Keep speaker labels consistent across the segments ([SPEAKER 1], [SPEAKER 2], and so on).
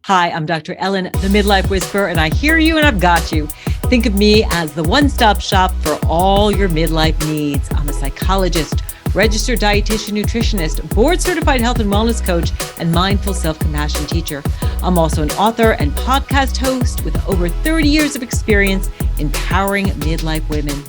[SPEAKER 1] Hi, I'm Dr. Ellen, the Midlife Whisperer, and I hear you and I've got you. Think of me as the one-stop shop for all your midlife needs. I'm a psychologist, registered dietitian, nutritionist, board-certified health and wellness coach, and mindful self-compassion teacher. I'm also an author and podcast host with over 30 years of experience empowering midlife women.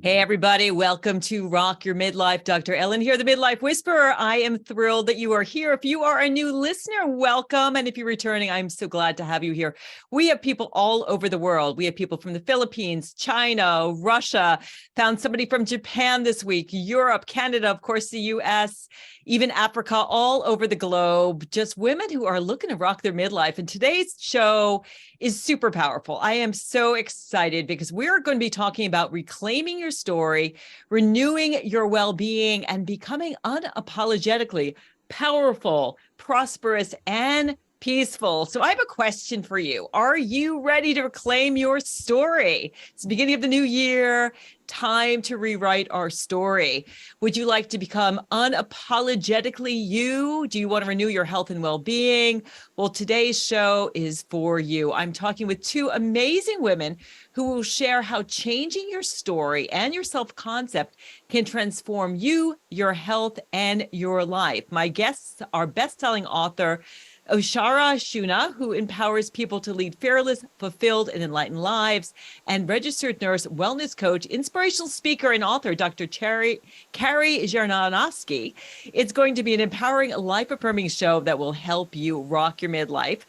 [SPEAKER 1] Hey, everybody. Welcome to Rock Your Midlife. Dr. Ellen here, the Midlife Whisperer. I am thrilled that you are here. If you are a new listener, welcome. And if you're returning, I'm so glad to have you here. We have people all over the world. We have people from the Philippines, China, Russia, found somebody from Japan this week, Europe, Canada, of course, the US, even Africa, all over the globe, just women who are looking to rock their midlife. And today's show is super powerful. I am so excited because we're going to be talking about reclaiming your story, renewing your well-being, and becoming unapologetically powerful, prosperous, and peaceful. So I have a question for you. Are you ready to reclaim your story? It's the beginning of the new year. Time to rewrite our story. Would you like to become unapologetically you? Do you want to renew your health and well-being? Well, today's show is for you. I'm talking with two amazing women who will share how changing your story and your self-concept can transform you, your health, and your life. My guests are best-selling author Acharaya Shunya, who empowers people to lead fearless, fulfilled, and enlightened lives, and registered nurse, wellness coach, inspirational speaker, and author, Dr. Carrie Jarosinski. It's going to be an empowering, life-affirming show that will help you rock your midlife.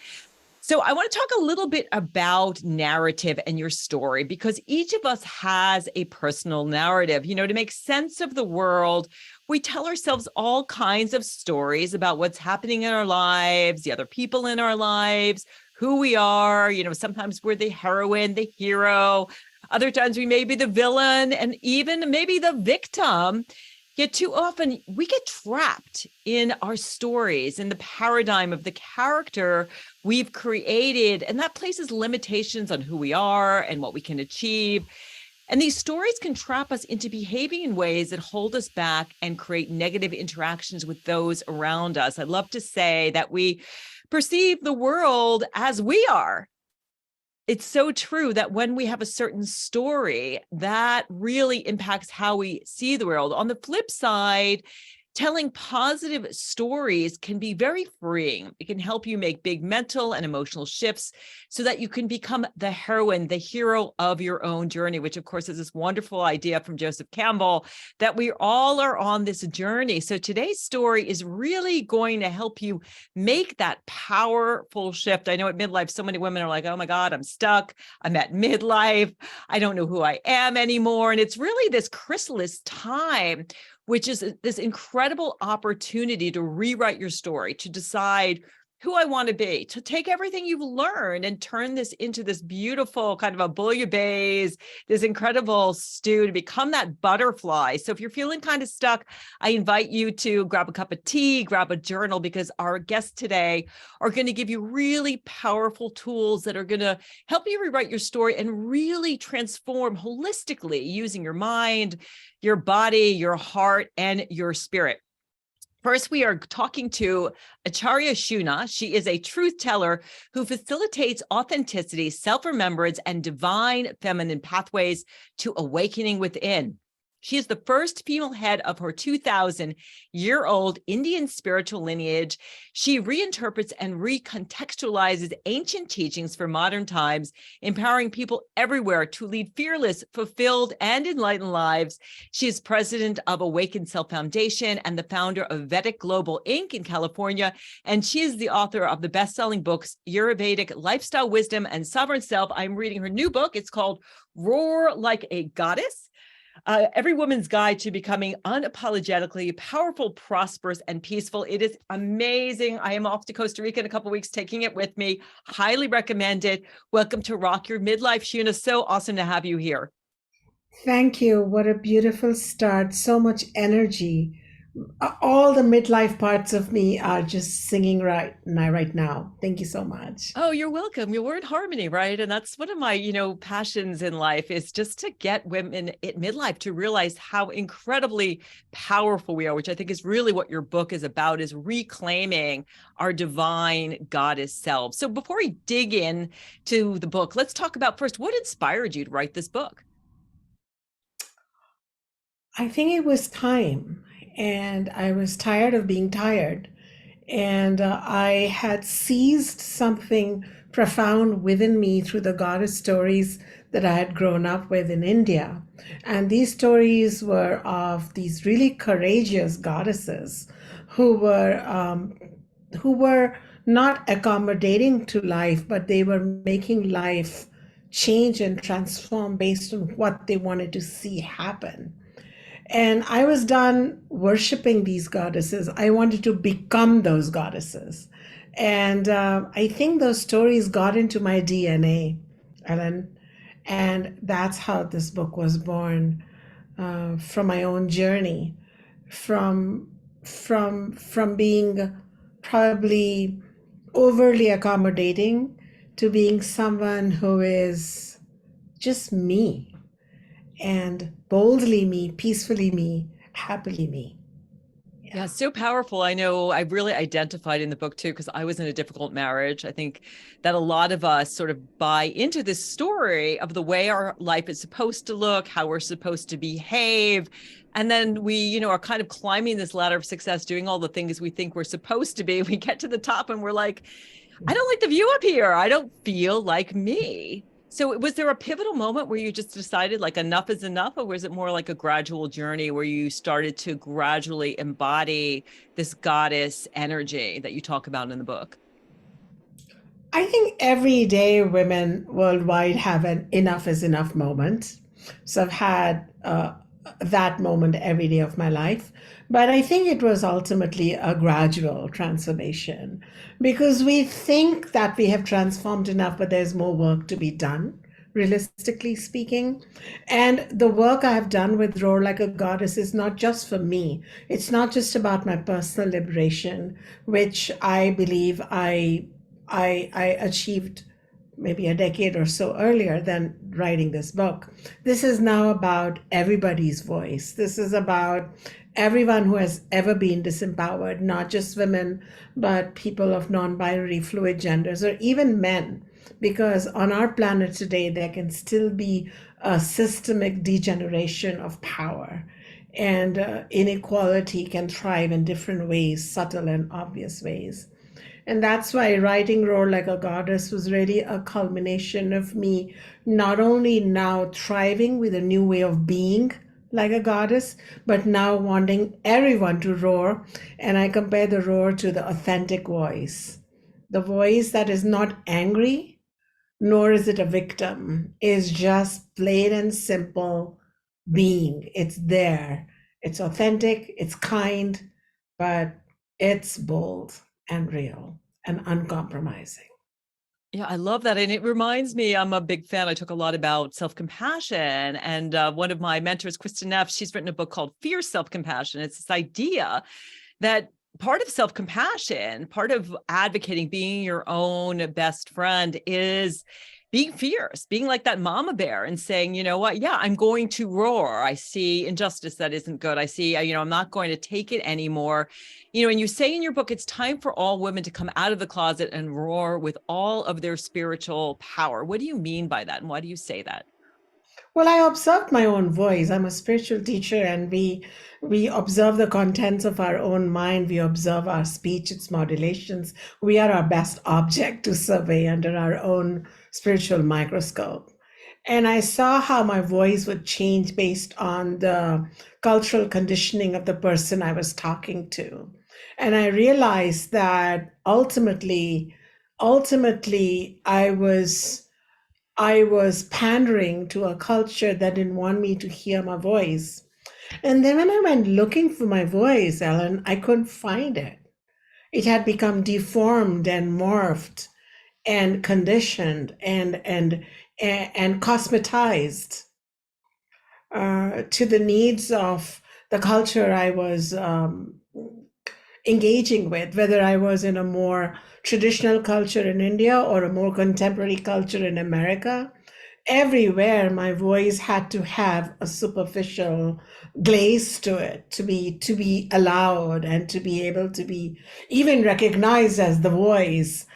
[SPEAKER 1] So I want to talk a little bit about narrative and your story, because each of us has a personal narrative. You know, to make sense of the world, we tell ourselves all kinds of stories about what's happening in our lives, the other people in our lives, who we are. You know, sometimes we're the heroine, the hero. Other times we may be the villain and even maybe the victim. Yet too often we get trapped in our stories, in the paradigm of the character we've created, and that places limitations on who we are and what we can achieve. And these stories can trap us into behaving in ways that hold us back and create negative interactions with those around us. I love to say that we perceive the world as we are. It's so true that when we have a certain story, that really impacts how we see the world. On the flip side, telling positive stories can be very freeing. It can help you make big mental and emotional shifts so that you can become the heroine, the hero of your own journey, which of course is this wonderful idea from Joseph Campbell that we all are on this journey. So today's story is really going to help you make that powerful shift. I know at midlife, so many women are like, oh my God, I'm stuck. I'm at midlife. I don't know who I am anymore. And it's really this chrysalis time, which is this incredible opportunity to rewrite your story, to decide who I want to be, to take everything you've learned and turn this into this beautiful kind of a bouillabaisse, this incredible stew, to become that butterfly. So if you're feeling kind of stuck, I invite you to grab a cup of tea, grab a journal, because our guests today are going to give you really powerful tools that are going to help you rewrite your story and really transform holistically using your mind, your body, your heart, and your spirit. First, we are talking to Acharaya Shunya. She is a truth teller who facilitates authenticity, self-remembrance, and divine feminine pathways to awakening within. She is the first female head of her 2,000-year-old Indian spiritual lineage. She reinterprets and recontextualizes ancient teachings for modern times, empowering people everywhere to lead fearless, fulfilled, and enlightened lives. She is president of Awakened Self Foundation and the founder of Vedic Global Inc. in California. And she is the author of the best-selling books, Ayurvedic Lifestyle Wisdom and Sovereign Self. I'm reading her new book. It's called Roar Like a Goddess. Every Woman's Guide to Becoming Unapologetically Powerful, Prosperous, and Peaceful. It is amazing. I am off to Costa Rica in a couple of weeks, taking it with me. Highly recommend it. Welcome to Rock Your Midlife, Shunya. So awesome to have you here.
[SPEAKER 2] Thank you. What a beautiful start. So much energy. All the midlife parts of me are just singing right now. Thank you so much.
[SPEAKER 1] Oh, you're welcome. We're in harmony, right? And that's one of my, passions in life is just to get women at midlife to realize how incredibly powerful we are, which I think is really what your book is about, is reclaiming our divine goddess self. So before we dig in to the book, let's talk about first what inspired you to write this book.
[SPEAKER 2] I think it was time, and I was tired of being tired. And I had seized something profound within me through the goddess stories that I had grown up with in India. And these stories were of these really courageous goddesses who were um, who were not accommodating to life, but they were making life change and transform based on what they wanted to see happen. And I was done worshiping these goddesses. I wanted to become those goddesses. And I think those stories got into my DNA, Ellen. And that's how this book was born, from my own journey, from from being probably overly accommodating to being someone who is just me, and boldly me, peacefully me, happily me.
[SPEAKER 1] Yeah,
[SPEAKER 2] Yeah.
[SPEAKER 1] so powerful. I know I really identified in the book too, because I was in a difficult marriage. I think that a lot of us sort of buy into this story of the way our life is supposed to look, how we're supposed to behave. And then we, are kind of climbing this ladder of success, doing all the things we think we're supposed to be. We get to the top and we're like, I don't like the view up here. I don't feel like me. So was there a pivotal moment where you just decided like enough is enough, or was it more like a gradual journey where you started to gradually embody this goddess energy that you talk about in the book?
[SPEAKER 2] I think every day women worldwide have an enough is enough moment. So I've had that moment every day of my life. But I think it was ultimately a gradual transformation because we think that we have transformed enough, but there's more work to be done, realistically speaking. And the work I have done with Roar Like a Goddess is not just for me. It's not just about my personal liberation, which I believe I achieved maybe a decade or so earlier than writing this book. This is now about everybody's voice. This is about everyone who has ever been disempowered, not just women, but people of non binary fluid genders, or even men. Because on our planet today, there can still be a systemic degeneration of power. And inequality can thrive in different ways, subtle and obvious ways. And that's why writing Roar Like a Goddess was really a culmination of me not only now thriving with a new way of being like a goddess, but now wanting everyone to roar. And I compare the roar to the authentic voice, the voice that is not angry, nor is it a victim, is just plain and simple being. It's there. It's authentic, it's kind, but it's bold and real and uncompromising.
[SPEAKER 1] Yeah, I love that. And it reminds me, I'm a big fan. I talk a lot about self-compassion. And one of my mentors, Kristen Neff, she's written a book called Fear Self-Compassion. It's this idea that part of self-compassion, part of advocating, being your own best friend is being fierce, being like that mama bear and saying, you know what? Yeah, I'm going to roar. I see injustice that isn't good. I see, I'm not going to take it anymore. And you say in your book, it's time for all women to come out of the closet and roar with all of their spiritual power. What do you mean by that? And why do you say that?
[SPEAKER 2] Well, I observed my own voice. I'm a spiritual teacher, and we observe the contents of our own mind. We observe our speech, its modulations. We are our best object to survey under our own spiritual microscope. And I saw how my voice would change based on the cultural conditioning of the person I was talking to. And I realized that ultimately, I was pandering to a culture that didn't want me to hear my voice. And then when I went looking for my voice, Ellen, I couldn't find it. It had become deformed and morphed and conditioned and cosmetized to the needs of the culture I was engaging with, whether I was in a more traditional culture in India or a more contemporary culture in America. Everywhere my voice had to have a superficial glaze to it to be allowed and to be able to be even recognized as the voice.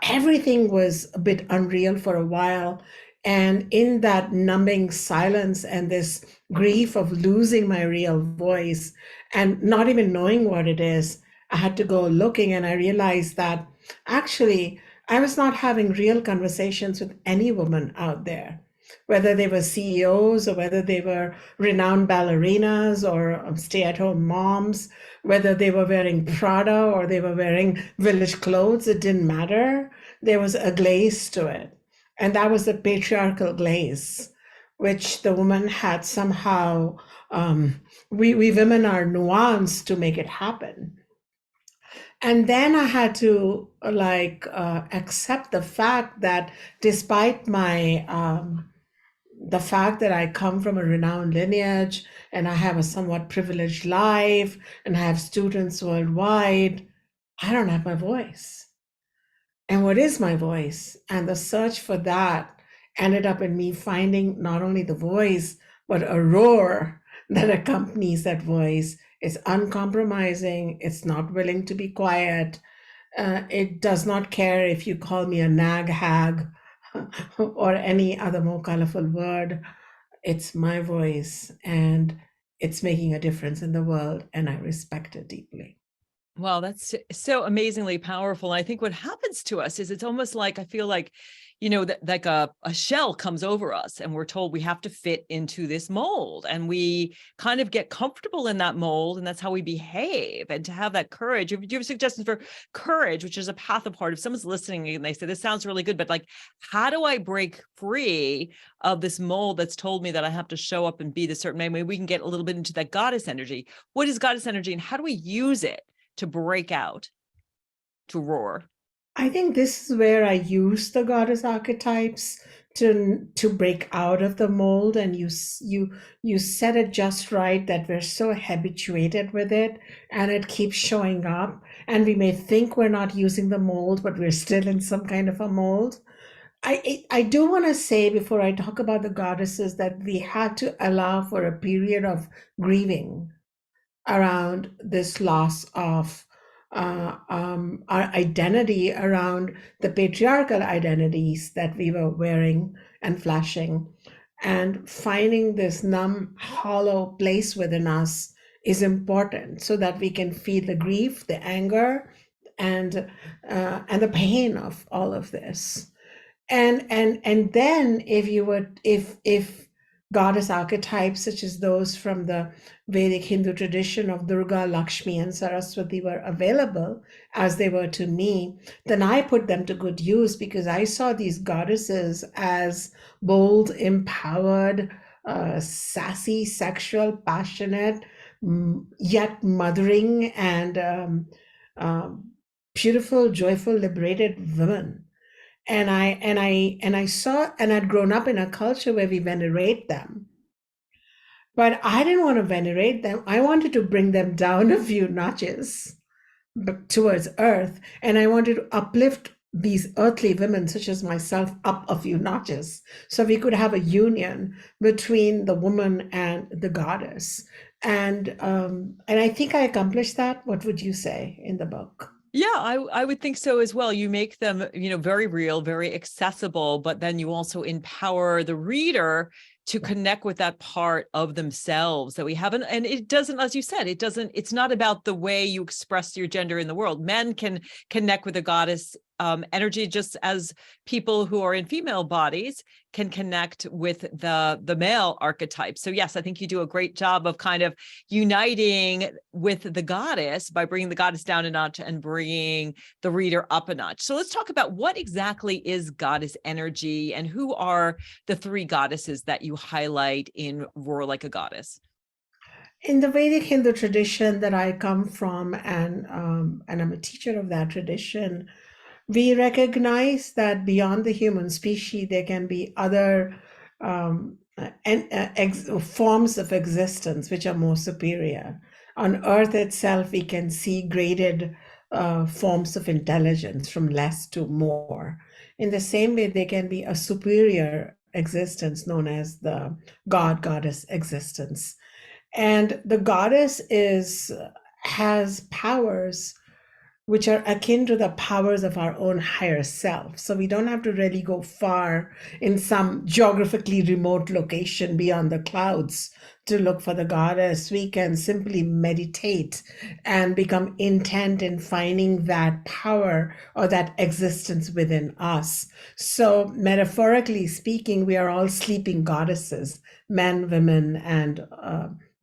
[SPEAKER 2] Everything was a bit unreal for a while, and in that numbing silence and this grief of losing my real voice and not even knowing what it is, I had to go looking, and I realized that actually I was not having real conversations with any woman out there, whether they were CEOs or whether they were renowned ballerinas or stay at home moms, whether they were wearing Prada or they were wearing village clothes. It didn't matter. There was a glaze to it. And that was the patriarchal glaze, which the woman had somehow, we women are nuanced to make it happen. And then I had to accept the fact that despite my the fact that I come from a renowned lineage and I have a somewhat privileged life and I have students worldwide, I don't have my voice. And what is my voice? And the search for that ended up in me finding not only the voice, but a roar that accompanies that voice. It's uncompromising, it's not willing to be quiet. It does not care if you call me a nag hag or any other more colorful word. It's my voice, and it's making a difference in the world, and I respect it deeply.
[SPEAKER 1] Wow, that's so amazingly powerful. I think what happens to us is it's almost like, I feel like, that like a shell comes over us and we're told we have to fit into this mold, and we kind of get comfortable in that mold, and that's how we behave. And to have that courage, do you have suggestions for courage, which is a path of heart? If someone's listening and they say, this sounds really good, but like, how do I break free of this mold that's told me that I have to show up and be the certain way? Maybe we can get a little bit into that goddess energy. What is goddess energy and how do we use it to break out, to roar?
[SPEAKER 2] I think this is where I use the goddess archetypes to break out of the mold, and you said it just right that we're so habituated with it and it keeps showing up, and we may think we're not using the mold, but we're still in some kind of a mold. I do want to say before I talk about the goddesses that we had to allow for a period of grieving around this loss of our identity, around the patriarchal identities that we were wearing and flashing, and finding this numb, hollow place within us is important so that we can feel the grief, the anger, and the pain of all of this. And then if goddess archetypes such as those from the Vedic Hindu tradition of Durga, Lakshmi, and Saraswati were available as they were to me, then I put them to good use, because I saw these goddesses as bold, empowered, sassy, sexual, passionate, yet mothering and beautiful, joyful, liberated women. And I saw, and I'd grown up in a culture where we venerate them, but I didn't want to venerate them. I wanted to bring them down a few notches towards earth, and I wanted to uplift these earthly women such as myself up a few notches so we could have a union between the woman and the goddess. And I think I accomplished that. What would you say in the book?
[SPEAKER 1] Yeah, I would think so as well. You make them, very real, very accessible, but then you also empower the reader to connect with that part of themselves that we haven't. And it doesn't, as you said, it's not about the way you express your gender in the world. Men can connect with the goddess energy just as people who are in female bodies can connect with the male archetype. So yes, I think you do a great job of kind of uniting with the goddess by bringing the goddess down a notch and bringing the reader up a notch. So let's talk about what exactly is goddess energy and who are the three goddesses that you highlight in Roar Like a Goddess.
[SPEAKER 2] In the Vedic Hindu tradition that I come from, and I'm a teacher of that tradition, we recognize that beyond the human species, there can be other forms of existence which are more superior. On Earth itself, we can see graded forms of intelligence from less to more. In the same way, there can be a superior existence known as the God goddess existence. And the goddess has powers which are akin to the powers of our own higher self. So we don't have to really go far in some geographically remote location beyond the clouds to look for the goddess. We can simply meditate and become intent in finding that power or that existence within us. So, metaphorically speaking, we are all sleeping goddesses, men, women, and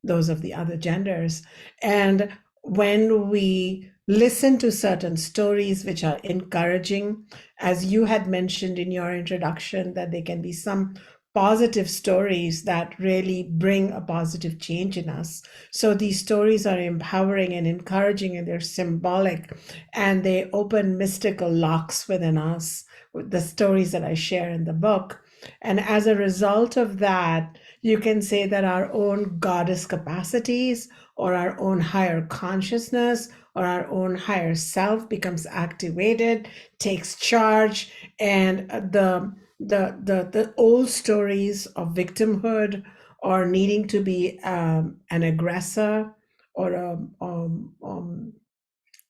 [SPEAKER 2] those of the other genders. And when we listen to certain stories which are encouraging, as you had mentioned in your introduction, that there can be some positive stories that really bring a positive change in us. So these stories are empowering and encouraging, and they're symbolic, and they open mystical locks within us, with the stories that I share in the book. And as a result of that, you can say that our own goddess capacities or our own higher consciousness or our own higher self becomes activated, takes charge, and the old stories of victimhood or needing to be an aggressor or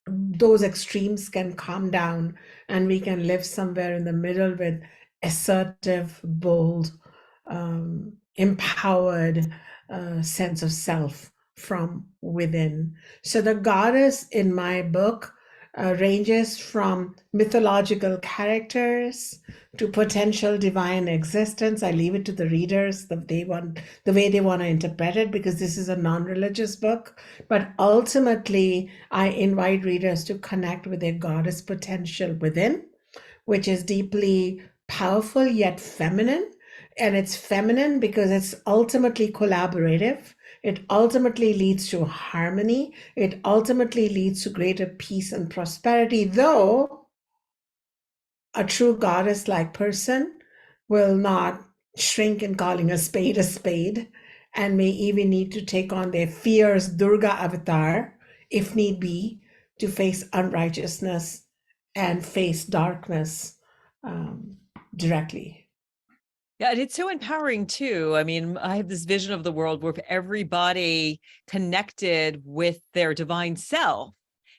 [SPEAKER 2] those extremes can calm down, and we can live somewhere in the middle with assertive, bold, empowered sense of self from within. So the goddess in my book ranges from mythological characters to potential divine existence. I leave it to the readers the way they want to interpret it, because this is a non-religious book. But ultimately, I invite readers to connect with their goddess potential within, which is deeply powerful yet feminine. And it's feminine because it's ultimately collaborative. It ultimately leads to harmony. It ultimately leads to greater peace and prosperity, though a true goddess like person will not shrink in calling a spade, and may even need to take on their fierce Durga avatar, if need be, to face unrighteousness and face darkness directly.
[SPEAKER 1] Yeah, and it's so empowering too. I mean, I have this vision of the world where if everybody connected with their divine self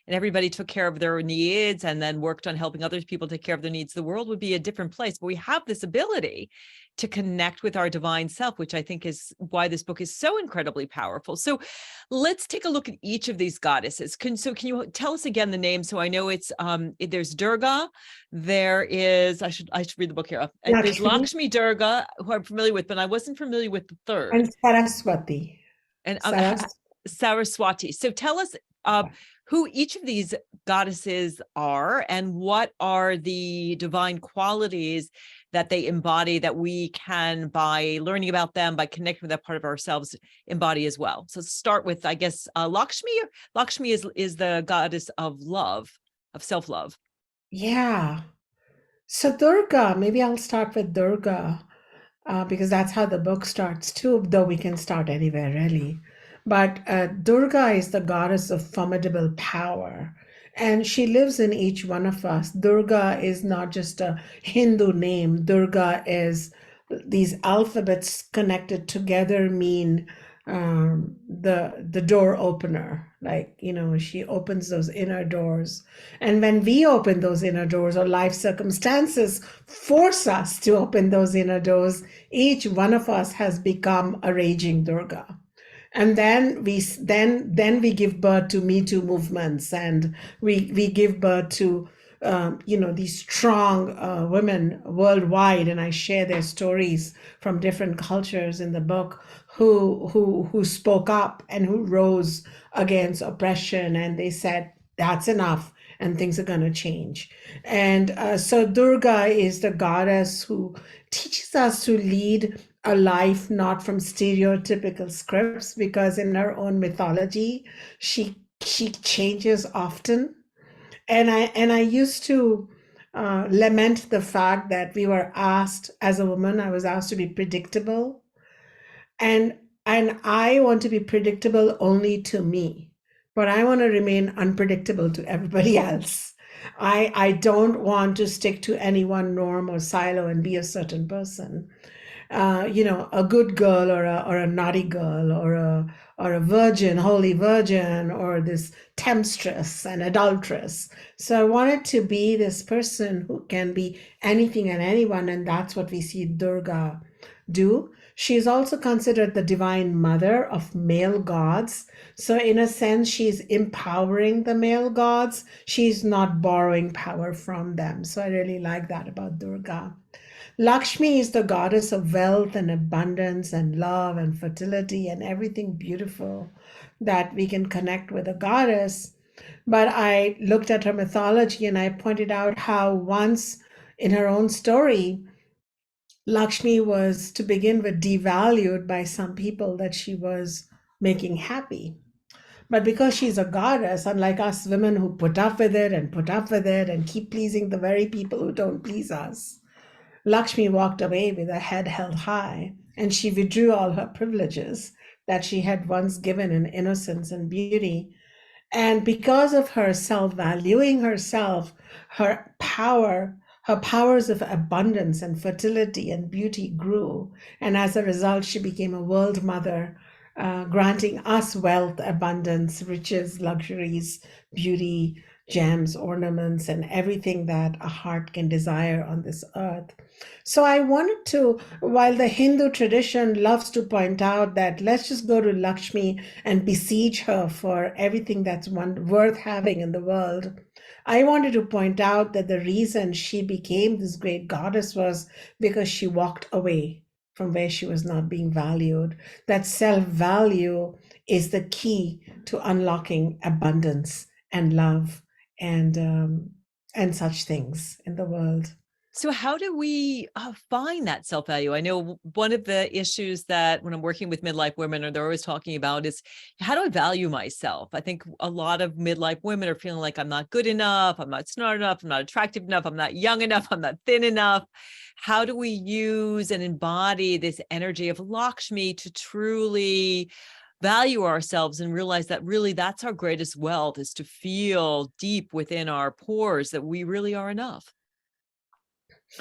[SPEAKER 1] and everybody took care of their needs and then worked on helping other people take care of their needs, the world would be a different place. But we have this ability to connect with our divine self, which I think is why this book is so incredibly powerful. So let's take a look at each of these goddesses. Can you tell us again the name? So I know it's there's Durga, there is, I should read the book here. There's Lakshmi, Durga, who I'm familiar with, but I wasn't familiar with the third.
[SPEAKER 2] And Saraswati.
[SPEAKER 1] And Saraswati. So tell us who each of these goddesses are and what are the divine qualities that they embody that we can, by learning about them, by connecting with that part of ourselves, embody as well. So start with, I guess, Lakshmi. Lakshmi is the goddess of love, of self-love.
[SPEAKER 2] Yeah. So Durga, maybe I'll start with Durga. Because that's how the book starts too, though we can start anywhere really. But Durga is the goddess of formidable power, and she lives in each one of us. Durga is not just a Hindu name. Durga is these alphabets connected together mean the door opener. Like, she opens those inner doors, and when we open those inner doors, or life circumstances force us to open those inner doors, each one of us has become a raging Durga. And then we give birth to Me Too movements, and we give birth to these strong women worldwide, and I share their stories from different cultures in the book, who spoke up and who rose against oppression, and they said that's enough and things are going to change. And so Durga is the goddess who teaches us to lead a life not from stereotypical scripts, because in her own mythology she changes often. And I used to lament the fact that we were asked, as a woman, I was asked to be predictable, and I want to be predictable only to me, but I want to remain unpredictable to everybody else. I don't want to stick to any one norm or silo and be a certain person. A good girl or a naughty girl or a virgin, holy virgin, or this temptress and adulteress. So I wanted to be this person who can be anything and anyone, and that's what we see Durga do. She is also considered the divine mother of male gods. So, in a sense, she's empowering the male gods. She's not borrowing power from them. So, I really like that about Durga. Lakshmi is the goddess of wealth and abundance and love and fertility and everything beautiful that we can connect with a goddess. But I looked at her mythology and I pointed out how once in her own story, Lakshmi was to begin with devalued by some people that she was making happy. But because she's a goddess, unlike us women who put up with it and put up with it and keep pleasing the very people who don't please us, Lakshmi walked away with her head held high, and she withdrew all her privileges that she had once given in innocence and beauty. And because of her self valuing herself, her powers of abundance and fertility and beauty grew. And as a result, she became a world mother, granting us wealth, abundance, riches, luxuries, beauty, gems, ornaments, and everything that a heart can desire on this earth. So I wanted to, while the Hindu tradition loves to point out that let's just go to Lakshmi and besiege her for everything that's worth having in the world, I wanted to point out that the reason she became this great goddess was because she walked away from where she was not being valued. That self value is the key to unlocking abundance and love and such things in the world.
[SPEAKER 1] So how do we find that self-value? I know one of the issues that when I'm working with midlife women, or they're always talking about is, how do I value myself? I think a lot of midlife women are feeling like I'm not good enough, I'm not smart enough, I'm not attractive enough, I'm not young enough, I'm not thin enough. How do we use and embody this energy of Lakshmi to truly value ourselves and realize that really that's our greatest wealth, is to feel deep within our pores that we really are enough?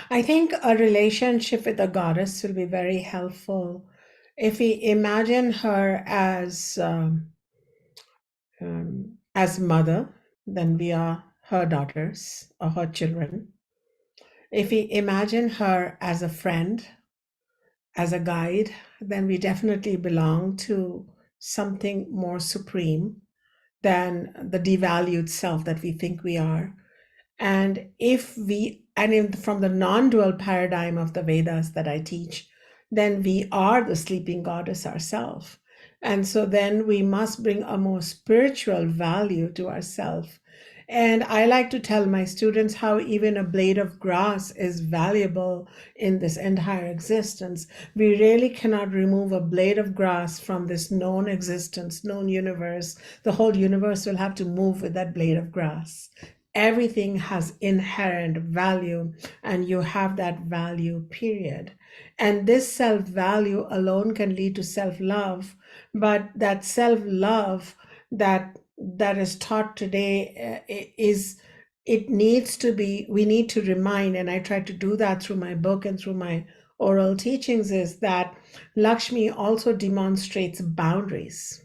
[SPEAKER 2] I think a relationship with a goddess will be very helpful. If we imagine her as mother, then we are her daughters or her children. If we imagine her as a friend, as a guide, then we definitely belong to something more supreme than the devalued self that we think we are. From the non-dual paradigm of the Vedas that I teach, then we are the sleeping goddess ourselves. And so then we must bring a more spiritual value to ourselves. And I like to tell my students how even a blade of grass is valuable in this entire existence. We really cannot remove a blade of grass from this known existence, known universe. The whole universe will have to move with that blade of grass. Everything has inherent value, and you have that value, period. And this self value alone can lead to self love, but that self love that is taught today is it needs to be, we need to remind, and I try to do that through my book and through my oral teachings, is that Lakshmi also demonstrates boundaries.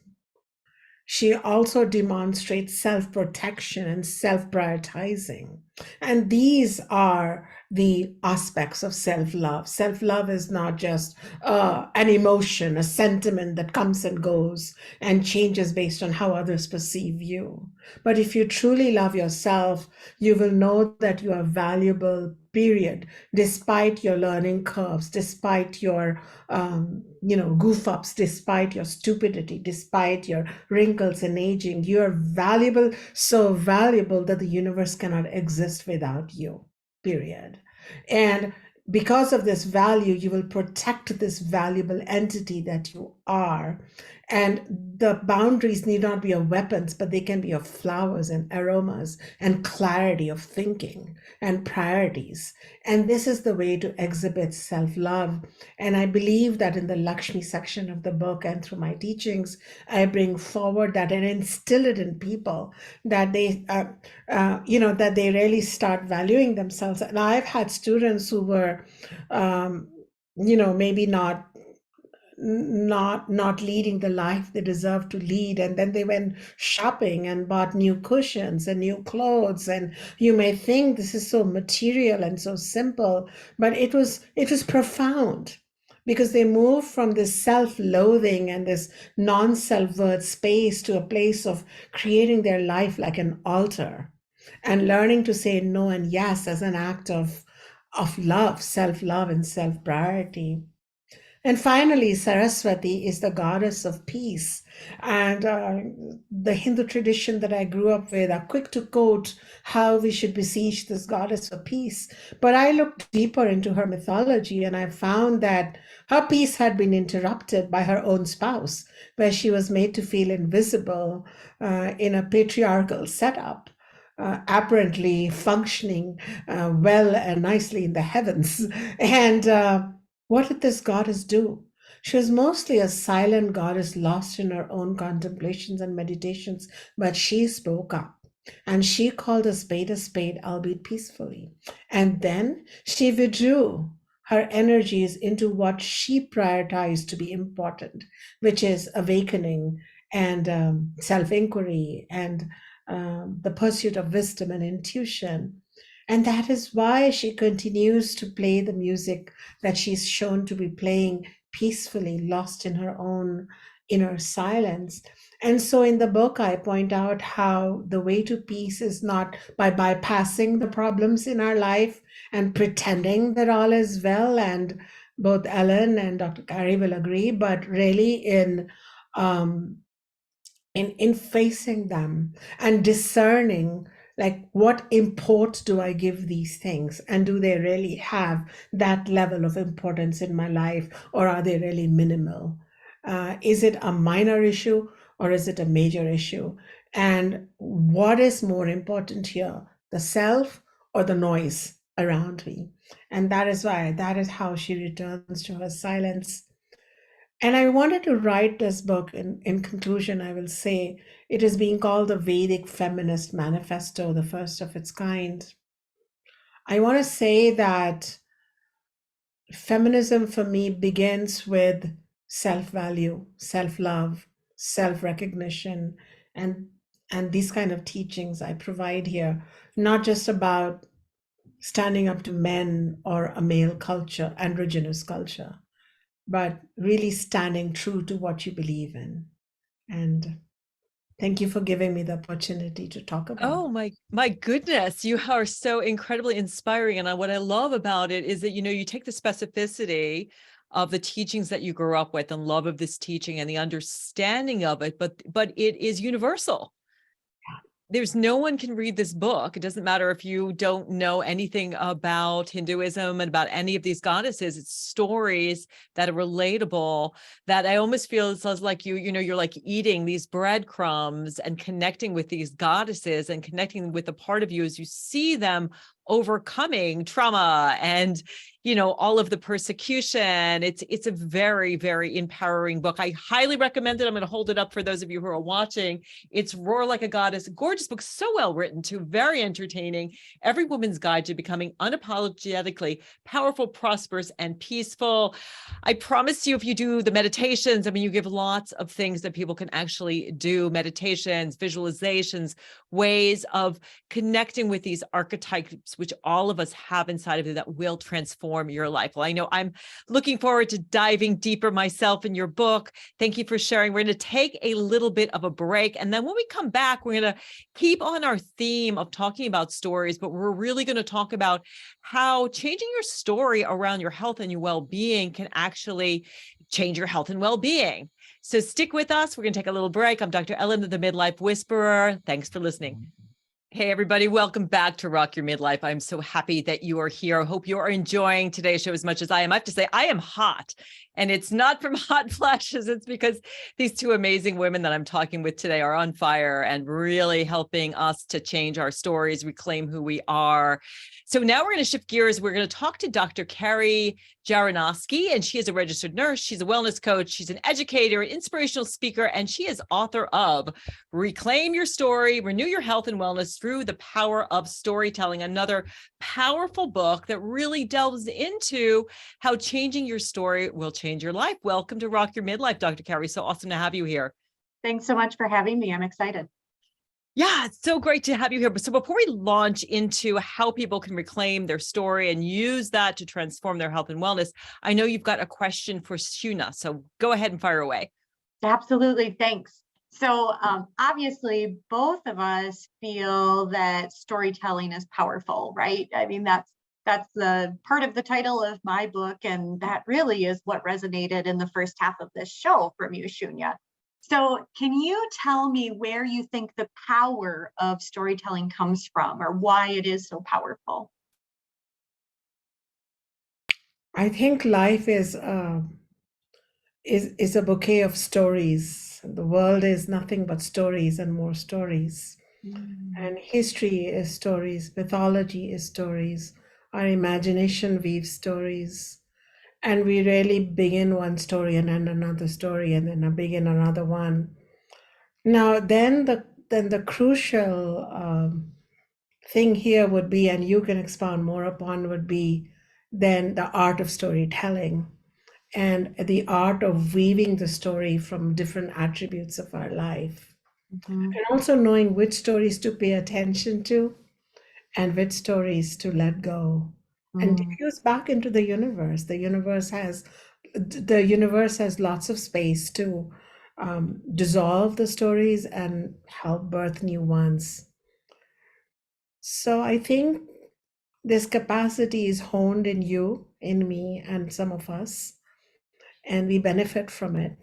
[SPEAKER 2] She also demonstrates self protection and self prioritizing. And these are the aspects of self love. Self love is not just an emotion, a sentiment that comes and goes and changes based on how others perceive you. But if you truly love yourself, you will know that you are valuable, period, despite your learning curves, despite your goof ups, despite your stupidity, despite your wrinkles and aging. You are valuable, so valuable that the universe cannot exist without you, period. And because of this value, you will protect this valuable entity that you are. And the boundaries need not be of weapons, but they can be of flowers and aromas and clarity of thinking and priorities. And this is the way to exhibit self love. And I believe that in the Lakshmi section of the book and through my teachings, I bring forward that and instill it in people that that they really start valuing themselves. And I've had students who were, um, maybe not leading the life they deserve to lead, and then they went shopping and bought new cushions and new clothes. And you may think this is so material and so simple, but it was profound, because they moved from this self-loathing and this non-self-worth space to a place of creating their life like an altar, and learning to say no and yes as an act of love, self-love and self-priority. And finally, Saraswati is the goddess of peace. And the Hindu tradition that I grew up with are quick to quote how we should beseech this goddess for peace. But I looked deeper into her mythology, and I found that her peace had been interrupted by her own spouse, where she was made to feel invisible in a patriarchal setup. Apparently functioning well and nicely in the heavens. And what did this goddess do? She was mostly a silent goddess lost in her own contemplations and meditations, but she spoke up and she called a spade, albeit peacefully. And then she withdrew her energies into what she prioritized to be important, which is awakening and self inquiry and the pursuit of wisdom and intuition. And that is why she continues to play the music that she's shown to be playing peacefully, lost in her own inner silence. And so in the book, I point out how the way to peace is not by bypassing the problems in our life and pretending that all is well. And both Ellen and Dr. Carrie will agree, but really um, in facing them and discerning, like, what import do I give these things, and do they really have that level of importance in my life, or are they really minimal? Is it a minor issue, or is it a major issue? And what is more important here, the self or the noise around me? And that is how she returns to her silence. And I wanted to write this book. In conclusion, I will say it is being called the Vedic Feminist Manifesto, the first of its kind. I want to say that feminism for me begins with self value, self love, self recognition, and these kind of teachings I provide here, not just about standing up to men or a male culture, androgynous culture, but really standing true to what you believe in. And thank you for giving me the opportunity to talk about
[SPEAKER 1] Oh my goodness, you are so incredibly inspiring. And what I love about it is that, you take the specificity of the teachings that you grew up with and love of this teaching and the understanding of it, but it is universal. There's no one can read this book. It doesn't matter if you don't know anything about Hinduism and about any of these goddesses. It's stories that are relatable, that I almost feel it sounds like you're like eating these breadcrumbs and connecting with these goddesses and connecting with a part of you as you see them overcoming trauma and all of the persecution. It's a very, very empowering book. I highly recommend it. I'm going to hold it up for those of you who are watching. It's Roar Like a Goddess, a gorgeous book, so well written too, very entertaining. Every Woman's Guide to Becoming Unapologetically Powerful, Prosperous, and Peaceful. I promise you, if you do the meditations, you give lots of things that people can actually do: meditations, visualizations, ways of connecting with these archetypes, which all of us have inside of you, that will transform your life. Well, I know I'm looking forward to diving deeper myself in your book. Thank you for sharing. We're going to take a little bit of a break. And then when we come back, we're going to keep on our theme of talking about stories, but we're really going to talk about how changing your story around your health and your well-being can actually change your health and well-being. So stick with us. We're going to take a little break. I'm Dr. Ellen, the Midlife Whisperer. Thanks for listening. Hey, everybody. Welcome back to Rock Your Midlife. I'm so happy that you are here. I hope you are enjoying today's show as much as I am. I have to say, I am hot, and it's not from hot flashes. It's because these two amazing women that I'm talking with today are on fire and really helping us to change our stories, reclaim who we are. So now we're going to shift gears. We're going to talk to Dr. Carrie Jarosinski, and she is a registered nurse. She's a wellness coach. She's an educator, an inspirational speaker, and she is author of Reclaim Your Story, Renew Your Health and Wellness Through the Power of Storytelling, another powerful book that really delves into how changing your story will change your life. Welcome to Rock Your Midlife, Dr. Carrie. So awesome to have you here.
[SPEAKER 3] Thanks so much for having me. I'm excited.
[SPEAKER 1] Yeah, it's so great to have you here. So before we launch into how people can reclaim their story and use that to transform their health and wellness, I know you've got a question for Shunya. So go ahead and fire away.
[SPEAKER 3] Absolutely. Thanks. So obviously, both of us feel that storytelling is powerful, right? I mean, that's the part of the title of my book, and that really is what resonated in the first half of this show from you, Shunya. So can you tell me where you think the power of storytelling comes from, or why it is so powerful?
[SPEAKER 2] I think life is a bouquet of stories. The world is nothing but stories and more stories. And history is stories, mythology is stories, our imagination weaves stories. And we really begin one story and end another story and then begin another one. Now, then the crucial thing here would be, and you can expound more upon, would be then the art of storytelling and the art of weaving the story from different attributes of our life. And also knowing which stories to pay attention to and which stories to let go and diffuse back into the universe. The universe has lots of space to dissolve the stories and help birth new ones. So I think this capacity is honed in you, in me, and some of us, and we benefit from it.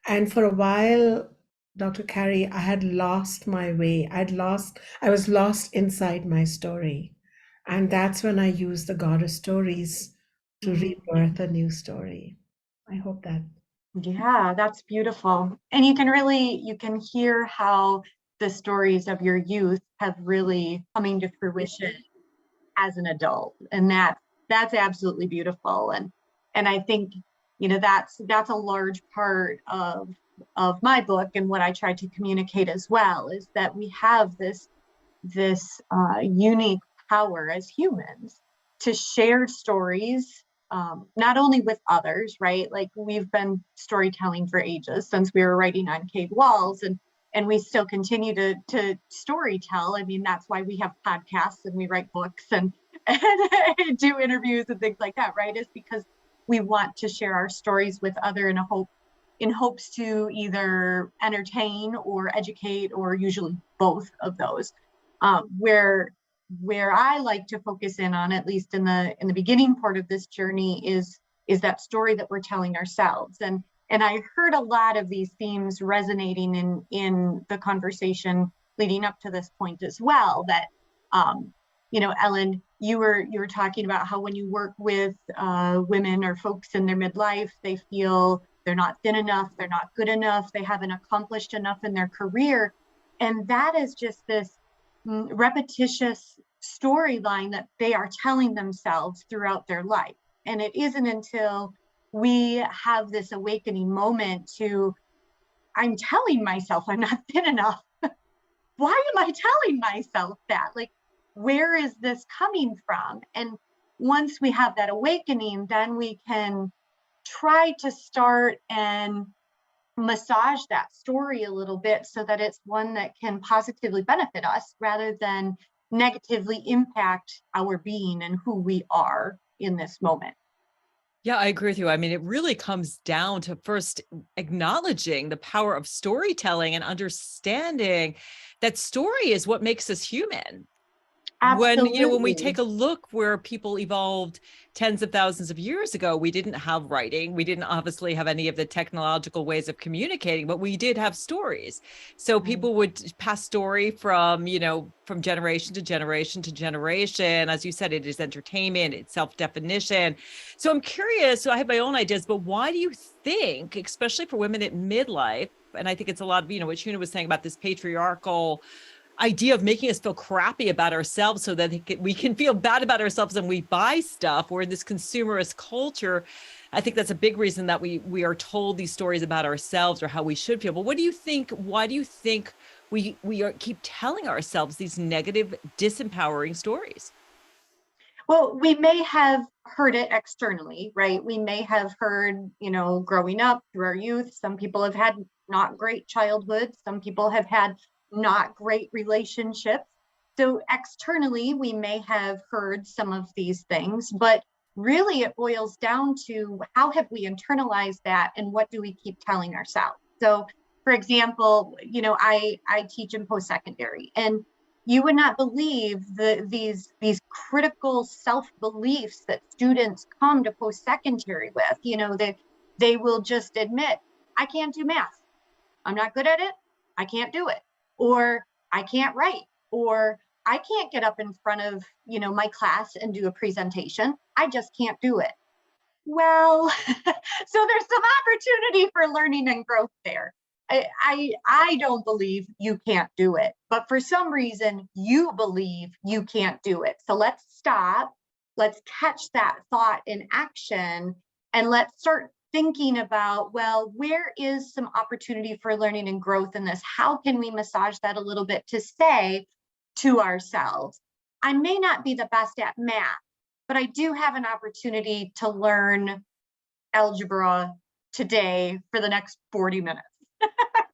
[SPEAKER 2] And for a while, Dr. Carrie, I had lost my way. I was lost inside my story. And that's when I used the goddess stories to rebirth a new story. I hope that.
[SPEAKER 3] Yeah, that's beautiful. And you can hear how the stories of your youth have really coming to fruition as an adult. And that's absolutely beautiful. And I think, that's a large part of my book, and what I try to communicate as well, is that we have this unique power as humans to share stories, not only with others, right? Like, we've been storytelling for ages, since we were writing on cave walls, and we still continue to story tell. I mean, that's why we have podcasts and we write books and do interviews and things like that, right? Is because we want to share our stories with other in hopes to either entertain or educate, or usually both of those. Where I like to focus in on, at least in the beginning part of this journey, is that story that we're telling ourselves. And I heard a lot of these themes resonating in the conversation leading up to this point as well. That Ellen, you were talking about how when you work with women or folks in their midlife, they feel they're not thin enough, they're not good enough, they haven't accomplished enough in their career. And that is just this repetitious storyline that they are telling themselves throughout their life. And it isn't until we have this awakening moment to, I'm telling myself I'm not thin enough. Why am I telling myself that? Like, where is this coming from? And once we have that awakening, then we can try to start and massage that story a little bit, so that it's one that can positively benefit us rather than negatively impact our being and who we are in this moment.
[SPEAKER 1] Yeah, I agree with you. I mean, it really comes down to first acknowledging the power of storytelling and understanding that story is what makes us human. when we
[SPEAKER 3] Absolutely.
[SPEAKER 1] take a look where people evolved tens of thousands of years ago, we didn't have writing. We didn't obviously have any of the technological ways of communicating, but we did have stories. So people would pass story from generation to generation to generation. As you said, it is entertainment, it's self-definition. So I'm curious, so I have my own ideas, but why do you think, especially for women at midlife, and I think it's a lot of, what Shunya was saying about this patriarchal idea of making us feel crappy about ourselves so that we can feel bad about ourselves and we buy stuff. We're in this consumerist culture. I think that's a big reason that we are told these stories about ourselves or how we should feel. But what do you think? Why do you think we keep telling ourselves these negative, disempowering stories?
[SPEAKER 3] Well, we may have heard it externally, right? We may have heard, growing up through our youth, some people have had not great childhoods. Some people have had not great relationships. So externally, we may have heard some of these things, but really it boils down to how have we internalized that and what do we keep telling ourselves? So for example, I teach in post-secondary, and you would not believe these critical self-beliefs that students come to post-secondary with. They will just admit, I can't do math. I'm not good at it. I can't do it. Or I can't write. Or I can't get up in front of, my class and do a presentation. I just can't do it. Well, so there's some opportunity for learning and growth there. I don't believe you can't do it, but for some reason you believe you can't do it. So let's stop. Let's catch that thought in action, and let's start thinking about, well, where is some opportunity for learning and growth in this? How can we massage that a little bit to say to ourselves, I may not be the best at math, but I do have an opportunity to learn algebra today for the next 40 minutes.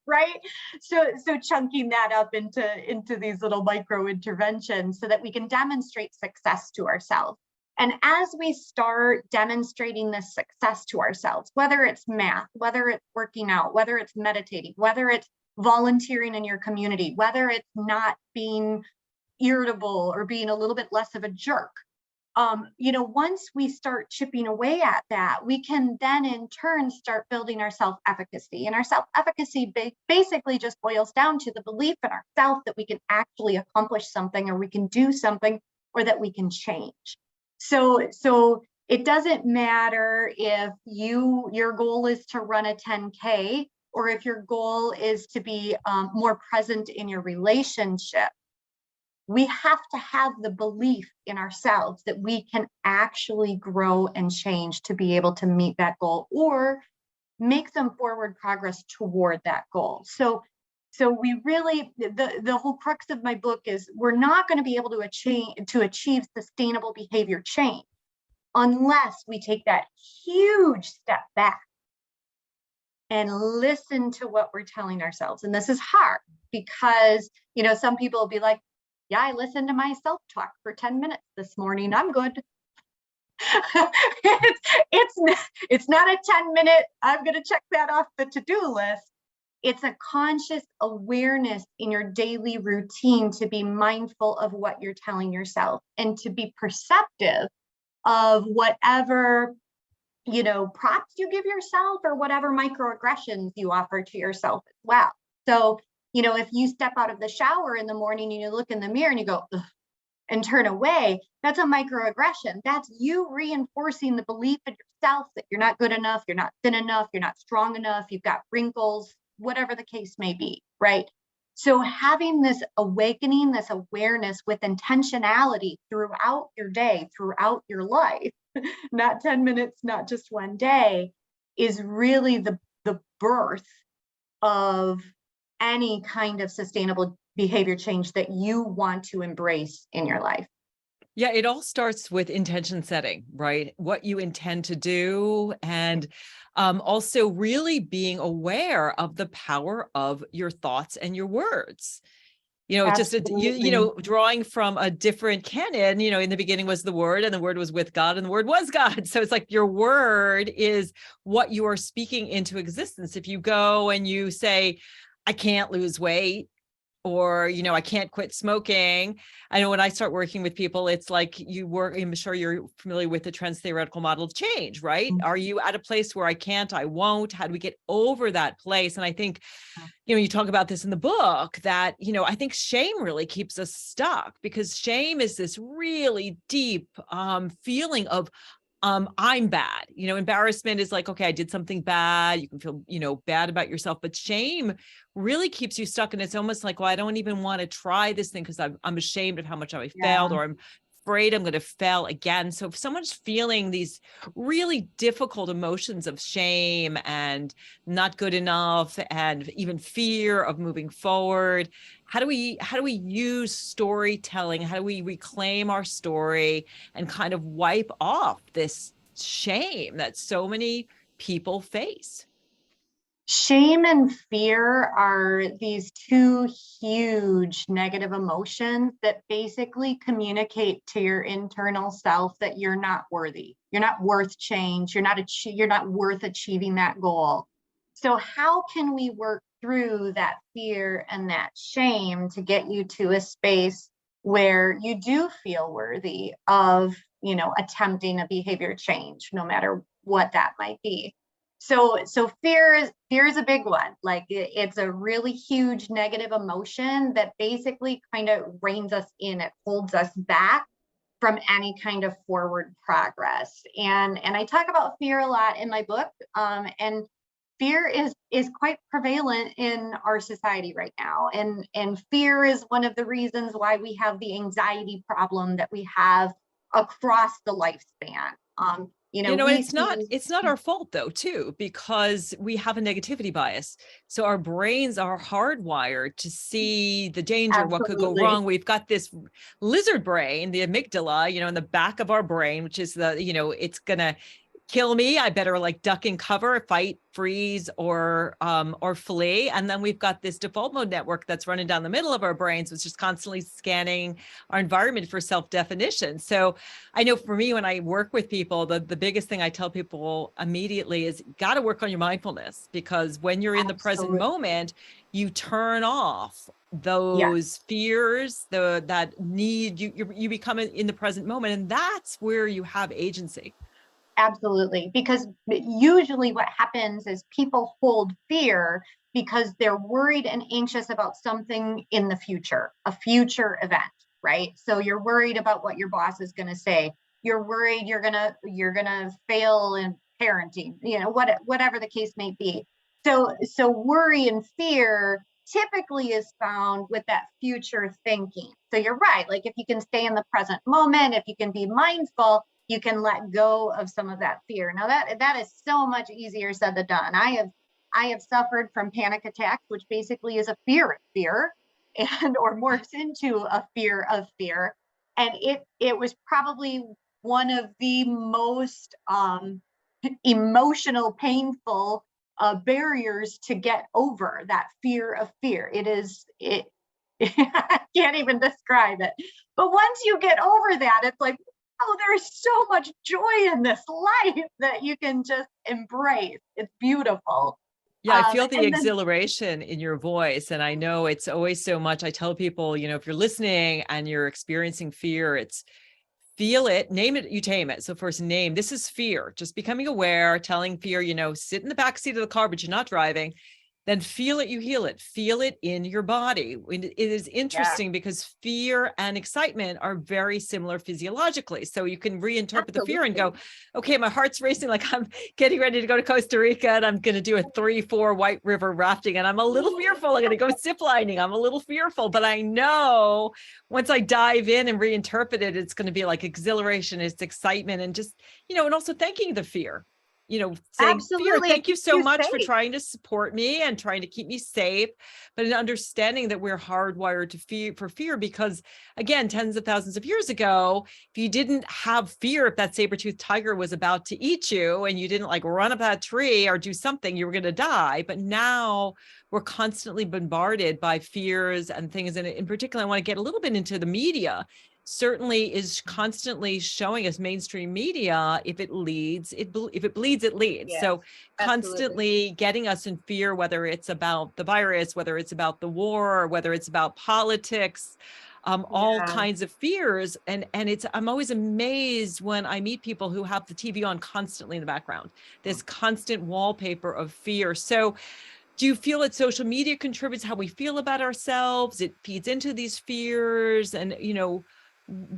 [SPEAKER 3] Right? So chunking that up into these little micro interventions so that we can demonstrate success to ourselves. And as we start demonstrating this success to ourselves, whether it's math, whether it's working out, whether it's meditating, whether it's volunteering in your community, whether it's not being irritable or being a little bit less of a jerk, once we start chipping away at that, we can then in turn start building our self-efficacy. And our self-efficacy basically just boils down to the belief in ourselves that we can actually accomplish something, or we can do something, or that we can change. So it doesn't matter if your goal is to run a 10K, or if your goal is to be more present in your relationship. We have to have the belief in ourselves that we can actually grow and change to be able to meet that goal or make some forward progress toward that goal. So we really, the whole crux of my book is we're not going to be able to achieve sustainable behavior change unless we take that huge step back and listen to what we're telling ourselves. And this is hard because, some people will be like, yeah, I listened to my self-talk for 10 minutes this morning. I'm good. It's not a 10-minute, I'm going to check that off the to-do list. It's a conscious awareness in your daily routine to be mindful of what you're telling yourself and to be perceptive of whatever, props you give yourself or whatever microaggressions you offer to yourself as well. So, if you step out of the shower in the morning and you look in the mirror and you go, ugh, and turn away, that's a microaggression. That's you reinforcing the belief in yourself that you're not good enough, you're not thin enough, you're not strong enough, you've got wrinkles, whatever the case may be, right? So having this awakening, this awareness with intentionality throughout your day, throughout your life, not 10 minutes, not just one day, is really the birth of any kind of sustainable behavior change that you want to embrace in your life.
[SPEAKER 1] Yeah, it all starts with intention setting, right? What you intend to do, and also really being aware of the power of your thoughts and your words. Just drawing from a different canon, in the beginning was the word, and the word was with God, and the word was God. So it's like your word is what you are speaking into existence. If you go and you say, I can't lose weight, or, I can't quit smoking. I know when I start working with people, it's like I'm sure you're familiar with the trans theoretical model of change, right?
[SPEAKER 3] Mhm.
[SPEAKER 1] Are you at a place where I can't, I won't? How do we get over that place? And I think, you talk about this in the book that, I think shame really keeps us stuck, because shame is this really deep feeling of, I'm bad. Embarrassment is like, okay, I did something bad. You can feel, bad about yourself, but shame really keeps you stuck. And it's almost like, well, I don't even want to try this thing because I'm ashamed of how much I failed,
[SPEAKER 3] Yeah.
[SPEAKER 1] or I'm afraid I'm going to fail again. So if someone's feeling these really difficult emotions of shame and not good enough, and even fear of moving forward, how do we use storytelling? How do we reclaim our story and kind of wipe off this shame that so many people face?
[SPEAKER 3] Shame and fear are these two huge negative emotions that basically communicate to your internal self that you're not worthy. You're not worth change. You're not worth achieving that goal. So how can we work through that fear and that shame to get you to a space where you do feel worthy of, attempting a behavior change, no matter what that might be? So fear is a big one. Like it's a really huge negative emotion that basically kind of reins us in. It holds us back from any kind of forward progress. And I talk about fear a lot in my book. And fear is quite prevalent in our society right now. And fear is one of the reasons why we have the anxiety problem that we have across the lifespan. We see.
[SPEAKER 1] It's not our fault though, too, because we have a negativity bias. So our brains are hardwired to see the danger, what could go
[SPEAKER 3] Absolutely.
[SPEAKER 1] wrong. We've got this lizard brain, the amygdala, in the back of our brain, which is it's gonna kill me. I better like duck and cover, fight, freeze, or flee. And then we've got this default mode network that's running down the middle of our brains, which is constantly scanning our environment for self-definition. So I know for me, when I work with people, the biggest thing I tell people immediately is got to work on your mindfulness, because when you're in the present
[SPEAKER 3] Absolutely.
[SPEAKER 1] moment, you turn off
[SPEAKER 3] Yes,
[SPEAKER 1] those fears, that need you become in the present moment. And that's where you have agency.
[SPEAKER 3] absolutely. Because usually what happens is people hold fear because they're worried and anxious about something in the future, a future event, right? So you're worried about what your boss is going to say. You're worried you're gonna fail in parenting, whatever the case may be. So worry and fear typically is found with that future thinking. So you're right. Like if you can stay in the present moment, if you can be mindful, you can let go of some of that fear. Now that is so much easier said than done. I have suffered from panic attacks, which basically is a fear of fear, and or morphs into a fear of fear. And it was probably one of the most emotional, painful barriers to get over, that fear of fear. It I can't even describe it. But once you get over that, it's like, oh, there's so much joy in this life that you can just embrace. It's beautiful.
[SPEAKER 1] Yeah, I feel the
[SPEAKER 3] And then,
[SPEAKER 1] exhilaration in your voice. And I know it's always so much. I tell people, if you're listening and you're experiencing fear, it's feel it, name it, you tame it. So first, name, this is fear, just becoming aware, telling fear, sit in the back seat of the car, but you're not driving. Then feel it, you heal it, feel it in your body. It is
[SPEAKER 3] yeah,
[SPEAKER 1] interesting because fear and excitement are very similar physiologically. So you can reinterpret the fear and
[SPEAKER 3] absolutely.
[SPEAKER 1] go, okay, my heart's racing, like I'm getting ready to go to Costa Rica and I'm going to do a 3-4 white river rafting. And I'm a little fearful. I'm going to go zip lining. I'm a little fearful, but I know once I dive in and reinterpret it, it's going to be like exhilaration, it's excitement, and just, and also thanking the fear, saying, fear,
[SPEAKER 3] Absolutely. It
[SPEAKER 1] thank you
[SPEAKER 3] keeps
[SPEAKER 1] so
[SPEAKER 3] you
[SPEAKER 1] much for
[SPEAKER 3] safe.
[SPEAKER 1] trying to support me and trying to keep me safe, but in understanding that we're hardwired to fear, because again, tens of thousands of years ago, if you didn't have fear, if that saber-toothed tiger was about to eat you and you didn't like run up that tree or do something, you were going to die. But now we're constantly bombarded by fears and things. And in particular, I want to get a little bit into the media. certainly is constantly showing us mainstream media. If it leads, if it bleeds, it leads.
[SPEAKER 3] Yes,
[SPEAKER 1] So
[SPEAKER 3] absolutely.
[SPEAKER 1] constantly getting us in fear, whether it's about the virus, whether it's about the war, or whether it's about politics, all kinds of fears. And I'm always amazed when I meet people who have the TV on constantly in the background, this constant wallpaper of fear. So do you feel that social media contributes how we feel about ourselves? It feeds into these fears, and,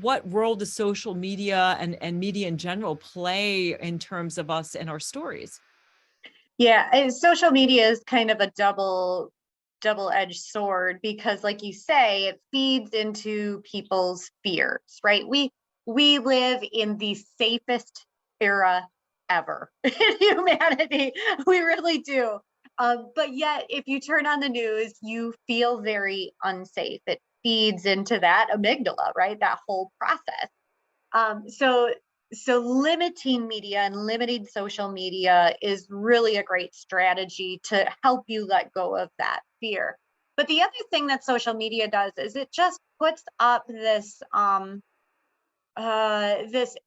[SPEAKER 1] what role does social media and media in general play in terms of us and our stories?
[SPEAKER 3] Yeah, and social media is kind of a double-edged sword, because like you say, it feeds into people's fears, right? We live in the safest era ever in humanity. We really do. But yet, if you turn on the news, you feel very unsafe. It feeds into that amygdala, right? That whole process. So limiting media and limiting social media is really a great strategy to help you let go of that fear. But the other thing that social media does is it just puts up this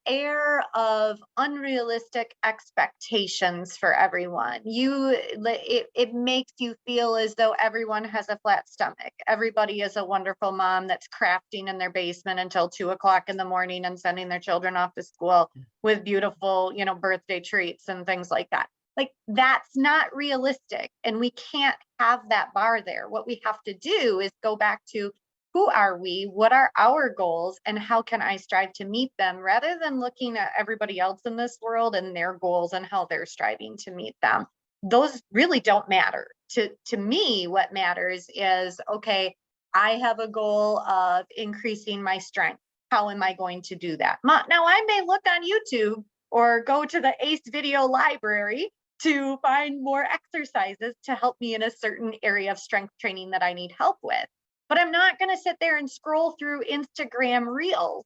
[SPEAKER 3] air of unrealistic expectations for everyone. It makes you feel as though everyone has a flat stomach. Everybody is a wonderful mom that's crafting in their basement until 2 o'clock in the morning and sending their children off to school with beautiful, birthday treats and things like that. Like, that's not realistic, and we can't have that bar there. What we have to do is go back to, who are we? What are our goals? And how can I strive to meet them, rather than looking at everybody else in this world and their goals and how they're striving to meet them? Those really don't matter. To me, what matters is, okay, I have a goal of increasing my strength. How am I going to do that? Now, I may look on YouTube or go to the ACE video library to find more exercises to help me in a certain area of strength training that I need help with. But I'm not going to sit there and scroll through Instagram reels,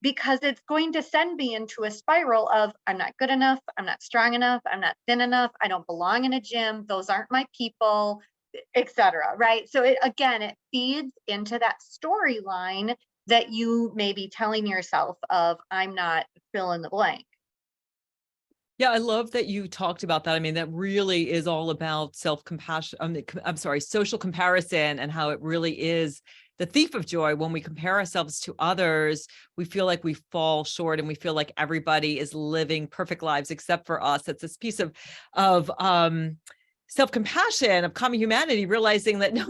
[SPEAKER 3] because it's going to send me into a spiral of, I'm not good enough, I'm not strong enough, I'm not thin enough, I don't belong in a gym, those aren't my people, etc. Right? So it feeds into that storyline that you may be telling yourself of, I'm not fill in the blank.
[SPEAKER 1] Yeah, I love that you talked about that. I mean, that really is all about self-compassion. I'm sorry, social comparison, and how it really is the thief of joy. When we compare ourselves to others, we feel like we fall short, and we feel like everybody is living perfect lives except for us. It's this piece of self-compassion, of common humanity, realizing that no,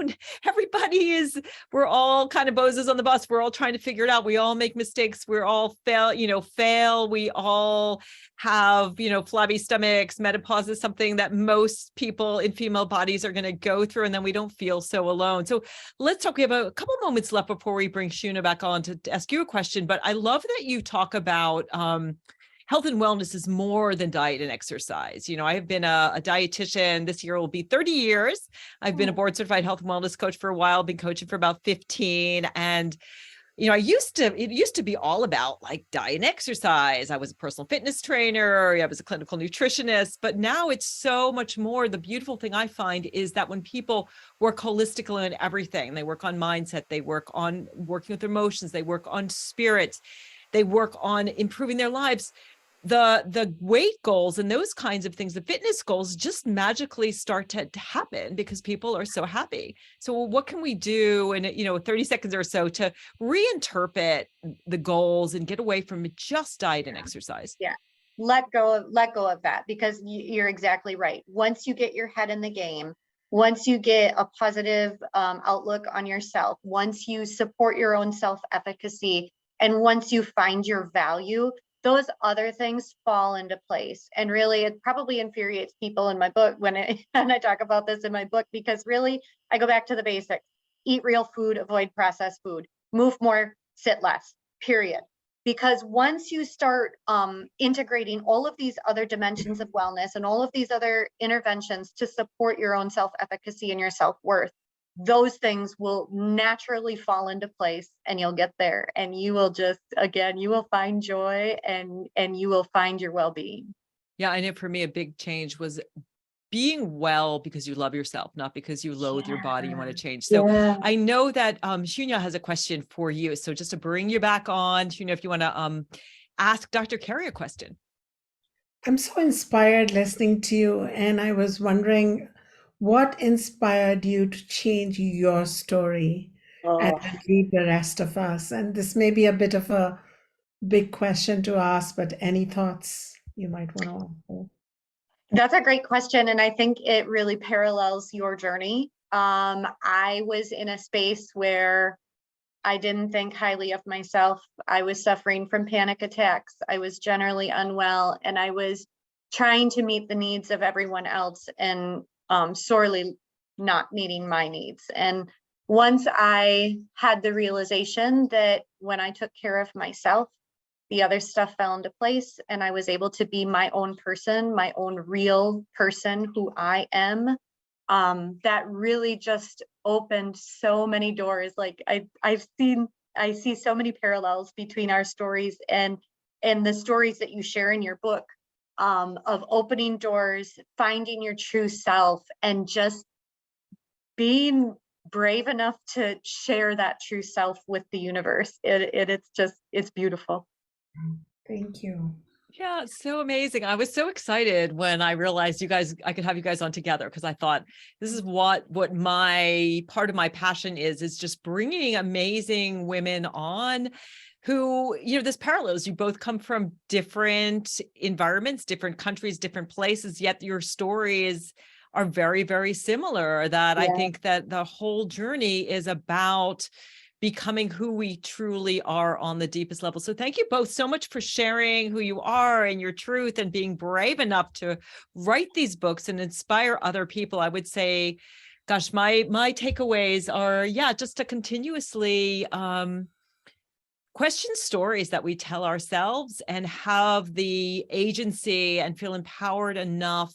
[SPEAKER 1] we're all kind of bozos on the bus. We're all trying to figure it out. We all make mistakes. We're all fail. We all have, flabby stomachs. Menopause is something that most people in female bodies are going to go through, and then we don't feel so alone. So let's talk. We have a couple moments left before we bring Shunya back on to ask you a question, but I love that you talk about, health and wellness is more than diet and exercise. I have been a dietitian. This year will be 30 years. I've been a board certified health and wellness coach for a while, been coaching for about 15. And, it used to be all about like diet and exercise. I was a personal fitness trainer. I was a clinical nutritionist, but now it's so much more. The beautiful thing I find is that when people work holistically on everything, they work on mindset, they work on working with their emotions, they work on spirit, they work on improving their lives, the weight goals and those kinds of things, the fitness goals just magically start to happen because people are so happy. So what can we do in 30 seconds or so to reinterpret the goals and get away from just diet and exercise?
[SPEAKER 3] Yeah. Let go of that, because you're exactly right. Once you get your head in the game, once you get a positive outlook on yourself, once you support your own self-efficacy, and once you find your value, those other things fall into place. And really, it probably infuriates people in my book when I talk about this in my book, because really, I go back to the basics. Eat real food, avoid processed food, move more, sit less, period. Because once you start integrating all of these other dimensions of wellness and all of these other interventions to support your own self-efficacy and your self-worth, those things will naturally fall into place, and you'll get there, and you will just, again, you will find joy, and you will find your well-being.
[SPEAKER 1] Yeah, I know for me, a big change was being well because you love yourself, not because you loathe your body, you want to change. So I know that Shunya has a question for you. So just to bring you back on, Shunya, if you want to ask Dr. Carrie a question.
[SPEAKER 2] I'm so inspired listening to you, and I was wondering what inspired you to change your story and then lead the rest of us. And this may be a bit of a big question to ask, but any thoughts you might want to offer?
[SPEAKER 3] That's a great question. And I think it really parallels your journey. I was in a space where I didn't think highly of myself. I was suffering from panic attacks. I was generally unwell, and I was trying to meet the needs of everyone else and sorely not meeting my needs. And once I had the realization that when I took care of myself, the other stuff fell into place, and I was able to be my own person, my own real person who I am. That really just opened so many doors. Like I see so many parallels between our stories and the stories that you share in your book, of opening doors, finding your true self, and just being brave enough to share that true self with the universe. It's beautiful.
[SPEAKER 2] Thank you.
[SPEAKER 1] Yeah, so amazing. I was so excited when I realized I could have you guys on together, because I thought this is what my part of my passion is just bringing amazing women on who, this parallels. You both come from different environments, different countries, different places, yet your stories are very, very similar. That I think that the whole journey is about becoming who we truly are on the deepest level. So thank you both so much for sharing who you are and your truth, and being brave enough to write these books and inspire other people. I would say, gosh, my takeaways are, just to continuously question stories that we tell ourselves, and have the agency and feel empowered enough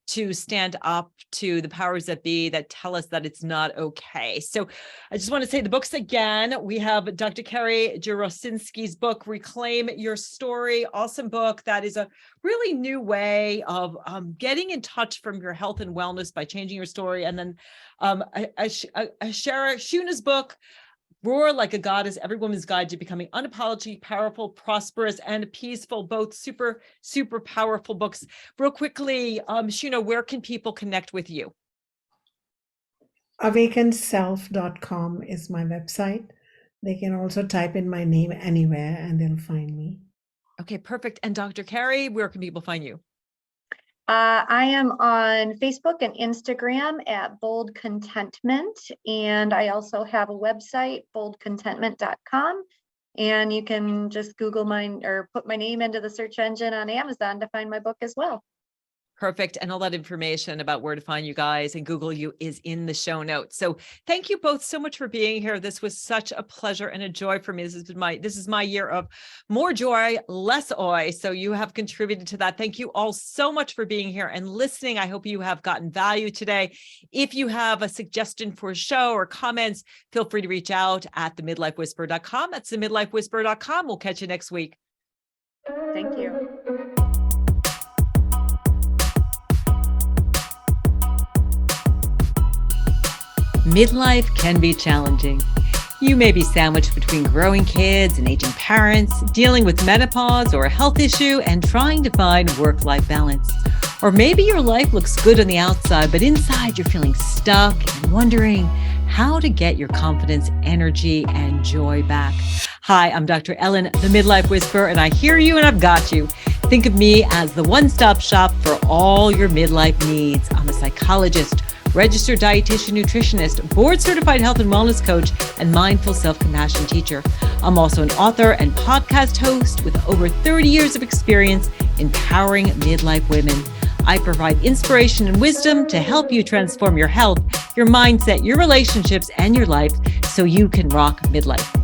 [SPEAKER 1] to stand up to the powers that be that tell us that it's not okay. So I just want to say the books again. We have Dr. Carrie Jarosinski's book, Reclaim Your Story. Awesome book. That is a really new way of getting in touch from your health and wellness by changing your story. And then Acharaya Shunya's book, Roar Like a Goddess, Every Woman's Guide to Becoming Unapologetically Powerful, Prosperous, and Peaceful. Both super, super powerful books. Real quickly, Shunya, where can people connect with you?
[SPEAKER 2] awakenedself.com is my website. They can also type in my name anywhere and they'll find me.
[SPEAKER 1] Okay, perfect. And Dr. Carrie, where can people find you?
[SPEAKER 3] I am on Facebook and Instagram at Bold Contentment, and I also have a website, boldcontentment.com, and you can just Google mine or put my name into the search engine on Amazon to find my book as well.
[SPEAKER 1] Perfect. And all that information about where to find you guys and Google you is in the show notes. So thank you both so much for being here. This was such a pleasure and a joy for me. This is my year of more joy, less oi. So you have contributed to that. Thank you all so much for being here and listening. I hope you have gotten value today. If you have a suggestion for a show or comments, feel free to reach out at themidlifewhisperer.com. That's themidlifewhisperer.com. We'll catch you next week.
[SPEAKER 3] Thank you.
[SPEAKER 1] Midlife can be challenging. You may be sandwiched between growing kids and aging parents, dealing with menopause or a health issue, and trying to find work-life balance. Or maybe your life looks good on the outside, but inside you're feeling stuck and wondering how to get your confidence, energy, and joy back. Hi, I'm Dr. Ellen, the Midlife Whisperer, and I hear you and I've got you. Think of me as the one-stop shop for all your midlife needs. I'm a psychologist, registered dietitian, nutritionist, board-certified health and wellness coach, and mindful self-compassion teacher. I'm also an author and podcast host with over 30 years of experience empowering midlife women. I provide inspiration and wisdom to help you transform your health, your mindset, your relationships, and your life so you can rock midlife.